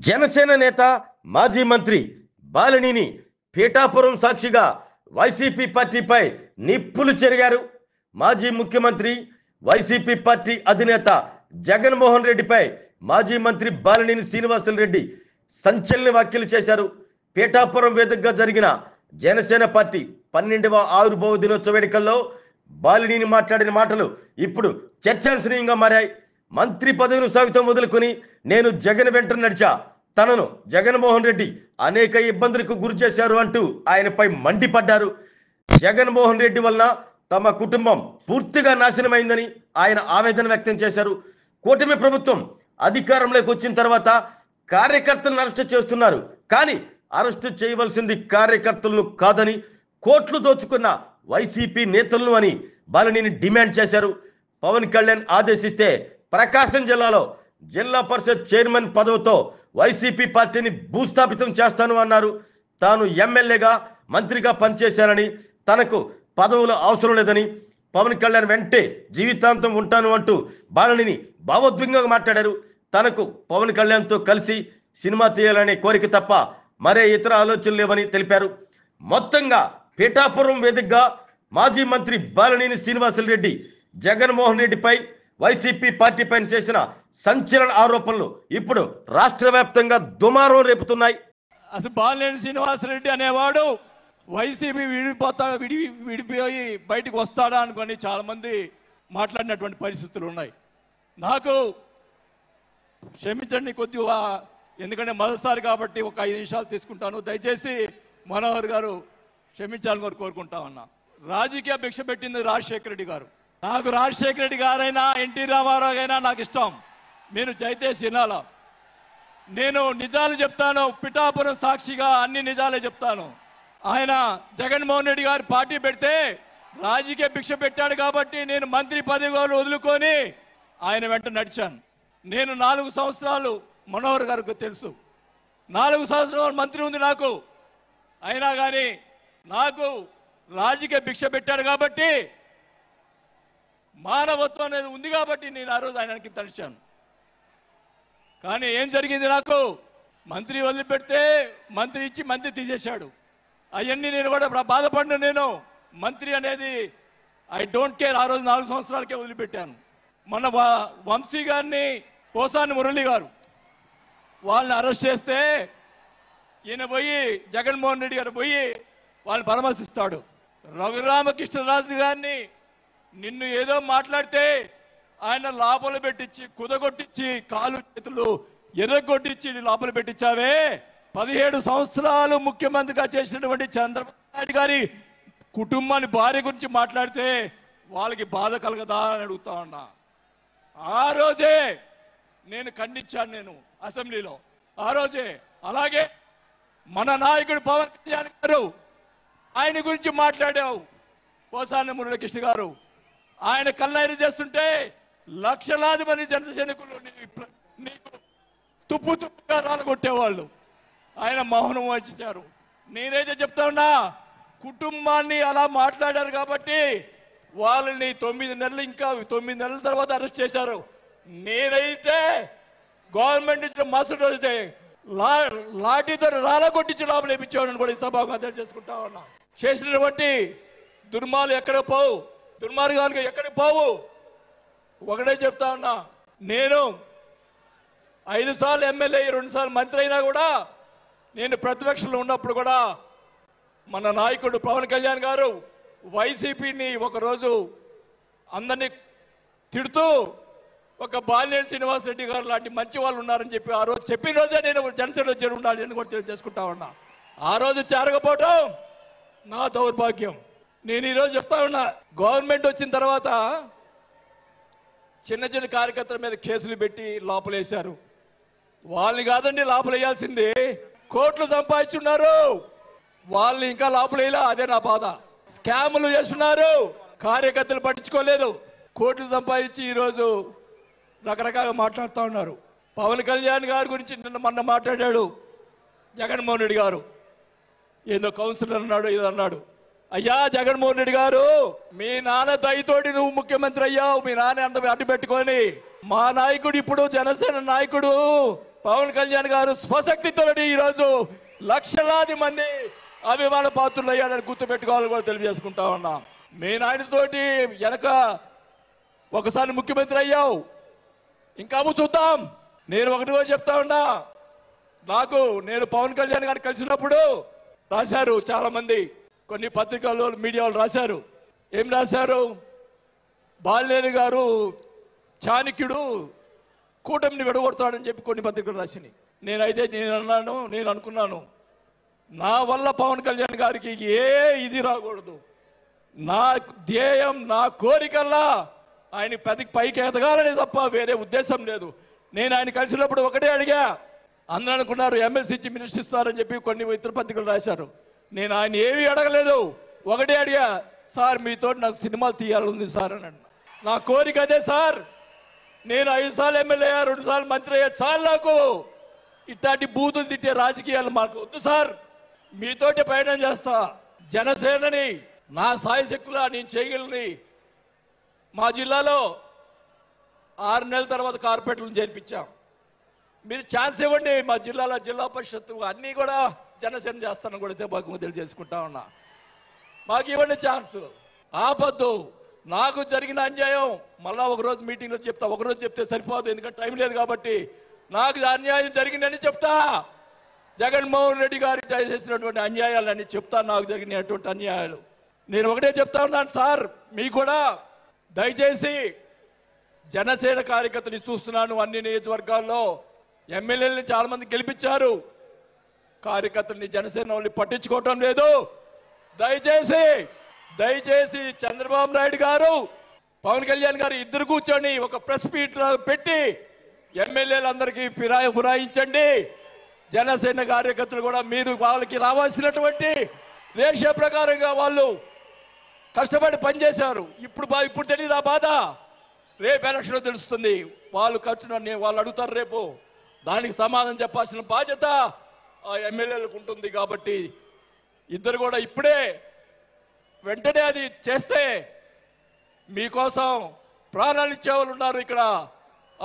జనసేన నేత మాజీ మంత్రి బాలినేని పీఠాపురం సాక్షిగా వైసీపీ పార్టీపై నిప్పులు చెరిగారు. మాజీ ముఖ్యమంత్రి వైసీపీ పార్టీ అధినేత జగన్మోహన్ రెడ్డిపై మాజీ మంత్రి బాలినేని శ్రీనివాసులరెడ్డి సంచలన వ్యాఖ్యలు చేశారు. పీఠాపురం వేదికగా జరిగిన జనసేన పార్టీ 12వ ఆవిర్భావ దినోత్సవ వేడుకల్లో బాలినేని మాట్లాడిన మాటలు ఇప్పుడు చర్చాంశనీయంగా మారాయి. మంత్రి పదవిని సైతం వదులుకొని నేను జగన్ వెంట నడిచా, తనను జగన్మోహన్ రెడ్డి అనేక ఇబ్బందులకు గురి చేశారు అంటూ ఆయనపై మండిపడ్డారు. జగన్మోహన్ రెడ్డి వలన తమ కుటుంబం పూర్తిగా నాశనమైందని ఆయన ఆవేదన వ్యక్తం చేశారు. కూటమి ప్రభుత్వం అధికారంలోకి వచ్చిన తర్వాత కార్యకర్తలను అరెస్టు చేస్తున్నారు, కానీ అరెస్టు చేయవలసింది కార్యకర్తలను కాదని కోట్లు దోచుకున్న వైసీపీ నేతలను అని బాలినేని డిమాండ్ చేశారు. పవన్ కళ్యాణ్ ఆదేశిస్తే ప్రకాశం జిల్లాలో జిల్లా పరిషత్ చైర్మన్ పదవితో వైసీపీ పార్టీని భూస్థాపితం చేస్తాను అన్నారు. తాను ఎమ్మెల్యేగా మంత్రిగా పనిచేశానని, తనకు పదవులు అవసరం లేదని, పవన్ కళ్యాణ్ వెంటే జీవితాంతం ఉంటాను అంటూ బాలినేని భావోద్వేగంగా మాట్లాడారు. తనకు పవన్ కళ్యాణ్తో కలిసి సినిమా తీయాలనే కోరిక తప్ప మరే ఇతర ఆలోచనలు లేవని తెలిపారు. మొత్తంగా పీఠాపురం వేదికగా మాజీ మంత్రి బాలినేని శ్రీనివాసులరెడ్డి జగన్మోహన్ రెడ్డిపై వైసీపీ పార్టీ పైన చేసిన సంచలన ఆరోపణలు ఇప్పుడు రాష్ట్ర వ్యాప్తంగా దుమారం రేపుతున్నాయి. అసలు బాలినేని శ్రీనివాసరెడ్డి అనేవాడు వైసీపీ విడిపోయి బయటకు వస్తాడా అనుకొని చాలా మంది మాట్లాడినటువంటి పరిస్థితులు ఉన్నాయి. నాకు క్షమించండి కొద్దిగా, ఎందుకంటే మొదటిసారి కాబట్టి ఒక 5 నిమిషాలు తీసుకుంటాను. దయచేసి మనోహర్ గారు క్షమించాలని కోరుకుంటా ఉన్నా. రాజకీయ భిక్ష పెట్టింది రాజశేఖర రెడ్డి గారు. నాకు రాజశేఖర రెడ్డి గారైనా ఎన్టీ రామారావు అయినా నాకు ఇష్టం. నేను దయచేసి వినాలా, నేను నిజాలు చెప్తాను. పిఠాపురం సాక్షిగా అన్ని నిజాలే చెప్తాను. ఆయన జగన్మోహన్ రెడ్డి గారు పార్టీ పెడితే రాజకీయ భిక్ష పెట్టాడు కాబట్టి నేను మంత్రి పదవి వదులుకొని ఆయన వెంట నడిచాను. నేను 4 సంవత్సరాలు, మనోహర్ గారికి తెలుసు, 4 సంవత్సరాలు మంత్రి ఉంది నాకు. అయినా కానీ నాకు రాజకీయ భిక్ష పెట్టాడు కాబట్టి, మానవత్వం అనేది ఉంది కాబట్టి నేను ఆ రోజు ఆయనకి తలిచాను. కానీ ఏం జరిగింది, నాకు మంత్రి వదిలిపెడితే మంత్రి ఇచ్చి మంత్రి తీసేశాడు. అవన్నీ నేను కూడా బాధపడిన, నేను మంత్రి అనేది ఐ డోంట్ కేర్. ఆ రోజు 4 సంవత్సరాలకే వదిలిపెట్టాను. మన వంశీ గారిని, పోసాని మురళి గారు వాళ్ళని అరెస్ట్ చేస్తే ఈయన పోయి జగన్మోహన్ రెడ్డి గారు పోయి వాళ్ళని పరామర్శిస్తాడు. రఘురామకృష్ణరాజు గారిని నిన్ను ఏదో మాట్లాడితే ఆయన లోపల పెట్టించి, కుదగొట్టించి, కాలు చేతులు ఎర్రగొట్టించి లోపల పెట్టించావే. 17 సంవత్సరాలు ముఖ్యమంత్రిగా చేసినటువంటి చంద్రబాబు నాయుడు గారి కుటుంబాన్ని, భార్య గురించి మాట్లాడితే వాళ్ళకి బాధ కలగదా అని అడుగుతా ఉన్నా. ఆ రోజే నేను ఖండించాను, నేను అసెంబ్లీలో ఆ రోజే. అలాగే మన నాయకుడు పవన్ కళ్యాణ్ గారు, ఆయన గురించి మాట్లాడావు. పోసాని మురళీకృష్ణ గారు ఆయన కల్లైరు చేస్తుంటే లక్షలాది మంది జన సైనికులు నీకు తుప్పు తుప్పుగా రాలగొట్టేవాళ్ళు. ఆయన మౌనం వహించారు. నేనైతే చెప్తా ఉన్నా, కుటుంబాన్ని అలా మాట్లాడారు కాబట్టి వాళ్ళని 9 నెలలు, ఇంకా 9 నెలల తర్వాత అరెస్ట్ చేశారు. నేనైతే గవర్నమెంట్ ఇచ్చిన మరుసటి రోజే లాఠీతో రాలగొట్టించి లోపల వేయించేవాడిని కూడా ఈ సభకు అర్థం చేసుకుంటా ఉన్నా. చేసినటువంటి దుర్మార్గాలు ఎక్కడ పోవు, దుర్మార్గాలు ఎక్కడ పోవు. ఒకటే చెప్తా ఉన్నా, నేను 5 సార్లు ఎమ్మెల్యే, 2 సార్లు మంత్రి అయినా కూడా, నేను ప్రతిపక్షంలో ఉన్నప్పుడు కూడా మన నాయకుడు పవన్ కళ్యాణ్ గారు వైసీపీని ఒకరోజు అందరినీ తిడుతూ, ఒక బాలినేని శ్రీనివాసరెడ్డి గారు లాంటి మంచి వాళ్ళు ఉన్నారని చెప్పి ఆ రోజు చెప్పిన రోజే నేను జనసేనలో చేరి ఉండాలి అని కూడా తెలియజేసుకుంటా ఉన్నా. ఆ రోజు చేరకపోవటం నా దౌర్భాగ్యం. నేను ఈరోజు చెప్తా ఉన్నా, గవర్నమెంట్ వచ్చిన తర్వాత చిన్న చిన్న కార్యకర్తల మీద కేసులు పెట్టి లోపలేశారు. వాళ్ళని కాదండి లోపలేయాల్సింది, కోట్లు సంపాదించున్నారు. వాళ్ళని ఇంకా లోపలేలా, అదే నా బాధ. స్కాములు చేస్తున్నారు, కార్యకర్తలు పట్టించుకోలేదు, కోట్లు సంపాదించి ఈరోజు రకరకాలుగా మాట్లాడుతూ ఉన్నారు. పవన్ కళ్యాణ్ గారి గురించి మొన్న మాట్లాడాడు జగన్మోహన్ రెడ్డి గారు. ఏదో కౌన్సిలర్ అన్నాడు, ఏదో అన్నాడు. అయ్యా జగన్మోహన్ రెడ్డి గారు, మీ నాన్న దయతోటి నువ్వు ముఖ్యమంత్రి అయ్యావు. మీ నాన్న అంత అడ్డు పెట్టుకొని, మా నాయకుడు ఇప్పుడు జనసేన నాయకుడు పవన్ కళ్యాణ్ గారు స్వశక్తితోటి ఈరోజు లక్షలాది మంది అభిమాన పాత్రులు అయ్యాడని గుర్తుపెట్టుకోవాలని కూడా తెలియజేసుకుంటా ఉన్నా. మీ నాయనతోటి వెనక ఒకసారి ముఖ్యమంత్రి అయ్యావు, ఇంకా చూద్దాం. నేను ఒకటి కూడా చెప్తా ఉన్నా, నేను పవన్ కళ్యాణ్ గారిని కలిసినప్పుడు రాశారు చాలా మంది, కొన్ని పత్రికల్లో మీడియా వాళ్ళు రాశారు. ఏం రాశారు? బాలినేని గారు చాణక్యుడు కూటమిని విడగొడతాడని చెప్పి కొన్ని పత్రికలు రాసినాయి. నేను అనుకున్నాను, నా వల్ల పవన్ కళ్యాణ్ గారికి ఏ ఇది రాకూడదు. నా ధ్యేయం, నా కోరికల్లా ఆయన పైకి ఎదగాలని తప్ప వేరే ఉద్దేశం లేదు. నేను ఆయన కలిసినప్పుడు ఒకటే అడిగా, అందరూ అనుకున్నారు ఎమ్మెల్సీ ఇచ్చి మినిస్టర్ ఇస్తారని చెప్పి కొన్ని ఇతర పత్రికలు రాశారు. నేను ఆయన ఏమీ అడగలేదు, ఒకటే అడిగా, సార్ మీతో నాకు సినిమాలు తీయాలని సార్ అని. నా కోరిక అదే సార్. నేను 5 సార్లు ఎమ్మెల్యే అయ్యా, 2 సార్లు మంత్రి అయ్యా, చాలు నాకు. ఇట్లాంటి బూతులు తిట్టే రాజకీయాలు మాకు వద్దు సార్. మీతోటి ప్రయాణం చేస్తా. జనసేనని నా సాయశక్తులా నేను చేయగలని. మా జిల్లాలో 6 నెలల తర్వాత కార్పొరేట్లను చేర్పించాం. మీరు ఛాన్స్ ఇవ్వండి. మా జిల్లాలో జిల్లా పరిషత్తు అన్నీ కూడా జనసేన చేస్తానని కూడా భాగంగా తెలియజేసుకుంటా ఉన్నా. మాకు ఇవ్వండి ఛాన్స్. ఆపద్దు. నాకు జరిగిన అన్యాయం మళ్ళా ఒకరోజు మీటింగ్లో చెప్తా. ఒకరోజు చెప్తే సరిపోదు, ఎందుకంటే టైం లేదు కాబట్టి. నాకు అన్యాయం జరిగిందని చెప్తా. జగన్మోహన్ రెడ్డి గారికి చేసినటువంటి అన్యాయాలని చెప్తా. నాకు జరిగినటువంటి అన్యాయాలు నేను ఒకటే చెప్తా ఉన్నాను సార్. మీకు కూడా దయచేసి జనసేన కార్యకర్తని చూస్తున్నాను. అన్ని నియోజకవర్గాల్లో ఎమ్మెల్యేలని చాలా మంది గెలిపించారు. కార్యకర్తల్ని జనసేన వాళ్ళని పట్టించుకోవటం లేదు. దయచేసి చంద్రబాబు నాయుడు గారు, పవన్ కళ్యాణ్ గారు ఇద్దరు కూర్చొని ఒక ప్రెస్ మీట్ పెట్టి ఎమ్మెల్యేలందరికీ ఫిరాయించండి. జనసేన కార్యకర్తలు కూడా మీరు వాళ్ళకి రావాల్సినటువంటి రేషియో ప్రకారంగా వాళ్ళు కష్టపడి పనిచేశారు. ఇప్పుడు తెలియదు ఆ బాధ. రేపు ఎలక్షన్ తెలుస్తుంది. వాళ్ళు ఖర్చును వాళ్ళు అడుగుతారు రేపు. దానికి సమాధానం చెప్పాల్సిన బాధ్యత ఆ ఎమ్మెల్యేలకు ఉంటుంది. కాబట్టి ఇద్దరు కూడా ఇప్పుడే వెంటనే అది చేస్తే మీకోసం ప్రాణాలు ఇచ్చే వాళ్ళు ఉన్నారు ఇక్కడ.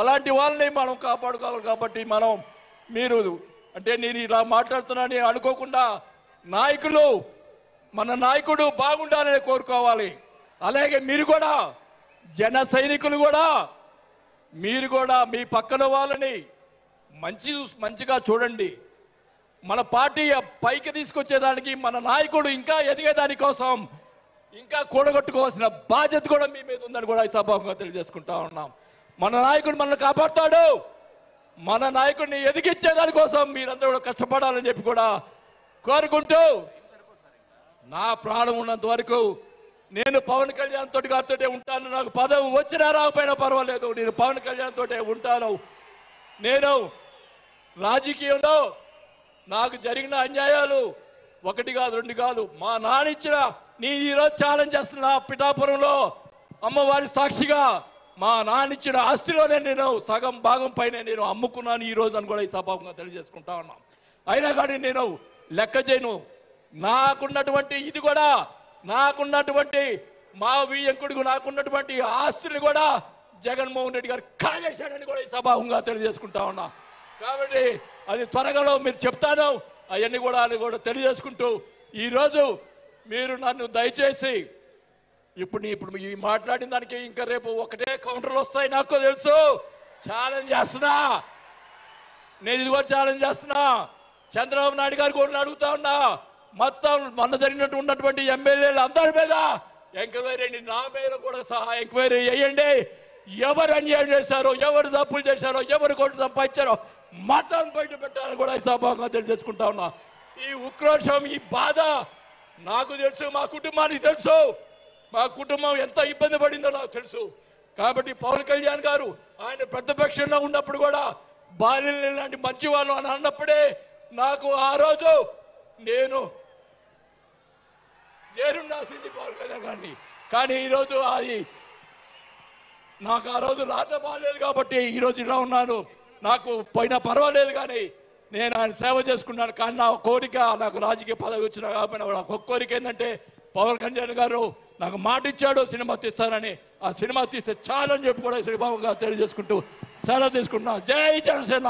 అలాంటి వాళ్ళని మనం కాపాడుకోవాలి. కాబట్టి మీరు అంటే నేను ఇలా మాట్లాడుతున్నానని అనుకోకుండా మన నాయకుడు బాగుండాలని కోరుకోవాలి. అలాగే మీరు కూడా జన సైనికులు కూడా మీరు కూడా మీ పక్కన వాళ్ళని మంచిగా చూడండి. మన పార్టీ పైకి తీసుకొచ్చేదానికి మన నాయకుడు ఇంకా ఎదిగేదాని కోసం ఇంకా కూడగొట్టుకోవాల్సిన బాధ్యత కూడా మీ మీద ఉందని కూడా ఈ సభాముఖంగా తెలియజేసుకుంటా ఉన్నాం. మన నాయకుడు మనల్ని కాపాడుతాడు. మన నాయకుడిని ఎదిగించేదాని కోసం మీరందరూ కూడా కష్టపడాలని చెప్పి కూడా కోరుకుంటూ, నా ప్రాణం ఉన్నంత వరకు నేను పవన్ కళ్యాణ్ తోటి గారితో ఉంటాను. నాకు పదవి వచ్చినా రాకపోయినా పర్వాలేదు, నేను పవన్ కళ్యాణ్ తోటే ఉంటాను. నేను రాజకీయంలో నాకు జరిగిన అన్యాయాలు 1 కాదు 2 కాదు. మా నాన్న ఇచ్చిన ఈరోజు ఛాలెంజ్ చేస్తున్నా. పిఠాపురంలో అమ్మవారి సాక్షిగా మా నాన్న ఇచ్చిన ఆస్తిలోనే నేను సగం భాగం పైన నేను అమ్ముకున్నాను ఈ రోజు అని కూడా ఈ సభాముఖంగా తెలియజేసుకుంటా ఉన్నాం. అయినా కానీ నేను లెక్క చేయను. నాకున్నటువంటి ఇది కూడా, నాకున్నటువంటి మా వియ్యంకుడికి నాకున్నటువంటి ఆస్తులు కూడా జగన్మోహన్ రెడ్డి గారు కాజేశాడని కూడా ఈ సభాముఖంగా తెలియజేసుకుంటా ఉన్నా. కాబట్టి అది త్వరగా మీరు చెప్తాను. అవన్నీ కూడా తెలియజేసుకుంటూ, ఈరోజు మీరు నన్ను దయచేసి ఇప్పుడు ఈ మాట్లాడిన దానికి ఇంకా రేపు ఒకటే కౌంటర్లు వస్తాయి నాకు తెలుసు. ఛాలెంజ్ చేస్తున్నా. నేను ఇది కూడా ఛాలెంజ్ చేస్తున్నా. చంద్రబాబు నాయుడు గారు కూడా అడుగుతా ఉన్నా. మొత్తం మొన్న ఉన్నటువంటి ఎమ్మెల్యేలు అందరి మీద ఎంక్వైరీ, నా మీద కూడా సహా ఎంక్వైరీ చేయండి. ఎవరు అన్యాయం చేశారో, ఎవరు తప్పులు చేశారో, ఎవరు కొట్టు సంపాదించారో మొత్తం బయట పెట్టాలని కూడా ఈ సభగా తెలియజేసుకుంటా ఉన్నా. ఈ ఉక్రోషం, ఈ బాధ నాకు తెలుసు, మా కుటుంబానికి తెలుసు. మా కుటుంబం ఎంత ఇబ్బంది పడిందో నాకు తెలుసు. కాబట్టి పవన్ కళ్యాణ్ గారు ఆయన ప్రతిపక్షంలో ఉన్నప్పుడు కూడా బాలినేని లాంటి మంచి వాళ్ళు అని అన్నప్పుడే నాకు ఆ రోజు నేను చేరుండాల్సింది పవన్ కళ్యాణ్ గారిని. కానీ ఈరోజు అది నాకు ఆ రోజు రాత బాగాలేదు కాబట్టి ఈరోజు ఇలా ఉన్నాను. నాకు పోయినా పర్వాలేదు, కానీ నేను ఆయన సేవ చేసుకున్నాను. కానీ నా కోరిక, నాకు రాజకీయ పదవి వచ్చినా కాబట్టి నాకు ఒక కోరిక ఏంటంటే, పవన్ కళ్యాణ్ గారు నాకు మాట ఇచ్చాడు సినిమా తీస్తానని. ఆ సినిమా తీస్తే చాలని చెప్పి కూడా శ్రీబాబు గారు తెలియజేసుకుంటూ సెలవు తీసుకుంటున్నా. జై జనసేన.